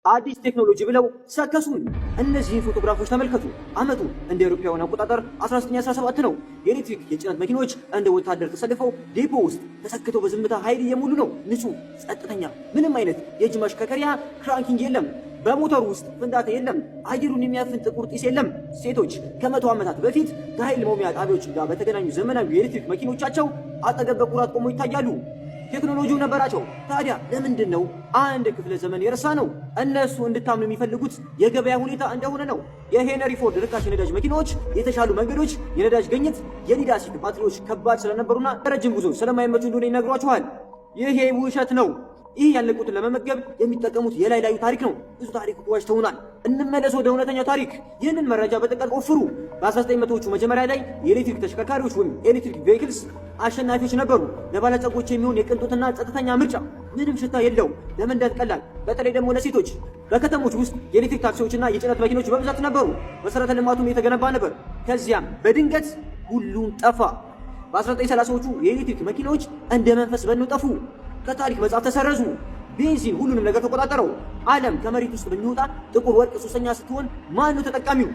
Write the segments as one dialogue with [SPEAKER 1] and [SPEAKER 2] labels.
[SPEAKER 1] አዲስ ቴክኖሎጂ ብለው ሰከሱን። እነዚህን ፎቶግራፎች ተመልከቱ። አመቱ እንደ አውሮፓውያን አቆጣጠር 1917 ነው። የኤሌክትሪክ የጭነት መኪኖች እንደ ወታደር ተሰልፈው ዴፖ ውስጥ ተሰክተው በዝምታ ኃይል እየሞሉ ነው። ንጹህ፣ ጸጥተኛ፣ ምንም አይነት የእጅ ማሽከርከሪያ ክራንኪንግ የለም። በሞተሩ ውስጥ ፍንዳታ የለም። አየሩን የሚያፍን ጥቁር ጢስ የለም። ሴቶች ከመቶ ዓመታት በፊት ከኃይል መሙያ ጣቢያዎች ጋር በተገናኙ ዘመናዊ የኤሌክትሪክ መኪኖቻቸው አጠገብ በኩራት ቆመው ይታያሉ። ቴክኖሎጂው ነበራቸው። ታዲያ ለምንድን ነው አንድ ክፍለ ዘመን የረሳ ነው? እነሱ እንድታምኑ የሚፈልጉት የገበያ ሁኔታ እንደሆነ ነው። የሄነሪ ፎርድ ርካሽ የነዳጅ መኪናዎች፣ የተሻሉ መንገዶች፣ የነዳጅ ግኝት፣ የሊድ አሲድ ባትሪዎች ከባድ ስለነበሩና ረጅም ጉዞ ስለማይመቹ እንደሆነ ይነግሯችኋል። ይሄ ውሸት ነው። ይህ ያለቁትን ለመመገብ የሚጠቀሙት የላይ ላዩ ታሪክ ነው። ብዙ ታሪክ ዋሽተውናል። እንመለስ ወደ እውነተኛ ታሪክ። ይህንን መረጃ በጥልቀት ቆፍሩ። በ1900ዎቹ መጀመሪያ ላይ የኤሌክትሪክ ተሽከርካሪዎች ወይም ኤሌክትሪክ ቬሂክልስ አሸናፊዎች ነበሩ። ለባለጸጎች የሚሆን የቅንጦትና ጸጥተኛ ምርጫ። ምንም ሽታ የለው፣ ለመንዳት ቀላል፣ በተለይ ደግሞ ለሴቶች። በከተሞች ውስጥ የኤሌክትሪክ ታክሲዎችና የጭነት መኪኖች በብዛት ነበሩ። መሰረተ ልማቱም የተገነባ ነበር። ከዚያም በድንገት ሁሉም ጠፋ። በ1930ዎቹ የኤሌክትሪክ መኪናዎች እንደ መንፈስ በነው ጠፉ። ከታሪክ መጽሐፍ ተሰረዙ። ቤንዚን ሁሉንም ነገር ተቆጣጠረው። ዓለም ከመሬት ውስጥ በሚወጣ ጥቁር ወርቅ ሱሰኛ ስትሆን ማን ነው ተጠቃሚው?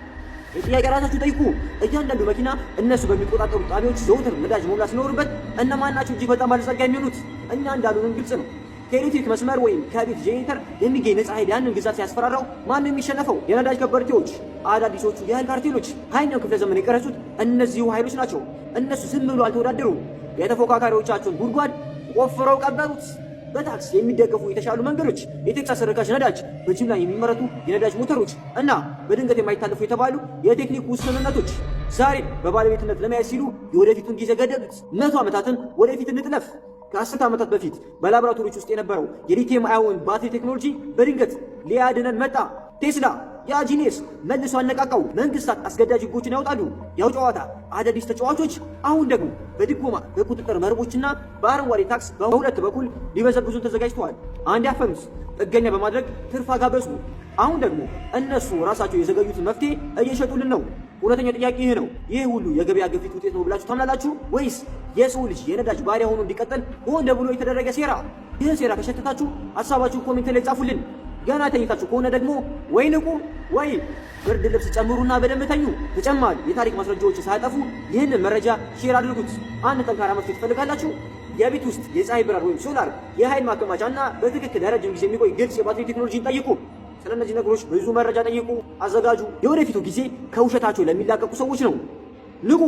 [SPEAKER 1] የጥያቄ ራሳችሁ ጠይቁ። እያንዳንዱ መኪና እነሱ በሚቆጣጠሩ ጣቢያዎች ዘውትር ነዳጅ መሙላት ሲኖርበት እነማን ናቸው እጅግ በጣም ባለጸጋ የሚሆኑት? እኛ እንዳሉንም ግልጽ ነው። ከኤሌክትሪክ መስመር ወይም ከቤት ጄኔሬተር የሚገኝ ነፃ ኃይል ያንን ግዛት ሲያስፈራራው ማን ነው የሚሸነፈው? የነዳጅ ከበርቴዎች፣ አዳዲሶቹ የኃይል ካርቴሎች። ሀያኛው ክፍለ ዘመን የቀረጹት እነዚሁ ኃይሎች ናቸው። እነሱ ዝም ብሎ አልተወዳደሩም። የተፎካካሪዎቻቸውን ጉድጓድ ቆፍረው ቀበሩት። በታክስ የሚደገፉ የተሻሉ መንገዶች፣ የቴክሳስ ርካሽ ነዳጅ፣ በጅምላ የሚመረቱ የነዳጅ ሞተሮች እና በድንገት የማይታለፉ የተባሉ የቴክኒክ ውስንነቶች ዛሬም በባለቤትነት ለመያዝ ሲሉ የወደፊቱን ጊዜ ገደሉት። 100 ዓመታትን ወደፊት እንጥለፍ። ከ10 ዓመታት በፊት በላቦራቶሪዎች ውስጥ የነበረው የሊቲየም አዮን ባትሪ ቴክኖሎጂ በድንገት ሊያድነን መጣ። ቴስላ ያ ጂኒየስ መልሶ አነቃቃው። መንግስታት አስገዳጅ ህጎችን ያወጣሉ። ያው ጨዋታ አዳዲስ ተጫዋቾች አሁን ደግሞ በድጎማ በቁጥጥር መርቦችና በአረንጓዴ ታክስ በሁለት በኩል ሊበዘብዙን ተዘጋጅተዋል። አንድ ያፈኑስ ጥገኛ በማድረግ ትርፍ አጋበሱ። አሁን ደግሞ እነሱ ራሳቸው የዘገዩትን መፍትሄ እየሸጡልን ነው። እውነተኛው ጥያቄ ይህ ነው። ይህ ሁሉ የገበያ ግፊት ውጤት ነው ብላችሁ ታምናላችሁ ወይስ የሰው ልጅ የነዳጅ ባሪያ ሆኖ እንዲቀጥል ሆን ተብሎ የተደረገ ሴራ? ይህን ሴራ ከሸተታችሁ ሀሳባችሁን ኮሜንት ላይ ጻፉልን። ገና ተኝታችሁ ከሆነ ደግሞ ወይ ንቁ ወይ ብርድ ልብስ ጨምሩና በደንብ ተኙ። ተጨማሪ የታሪክ ማስረጃዎች ሳያጠፉ ይህንን መረጃ ሼር አድርጉት። አንድ ጠንካራ መፍትሄ ትፈልጋላችሁ? የቤት ውስጥ የፀሐይ ብርሃን ወይም ሶላር የኃይል ማከማቻና በትክክል ለረጅም ጊዜ የሚቆይ ግልጽ የባትሪ ቴክኖሎጂን ጠይቁ። ስለነዚህ ነገሮች ብዙ መረጃ ጠይቁ፣ አዘጋጁ። የወደፊቱ ጊዜ ከውሸታቸው ለሚላቀቁ ሰዎች ነው። ንቁ።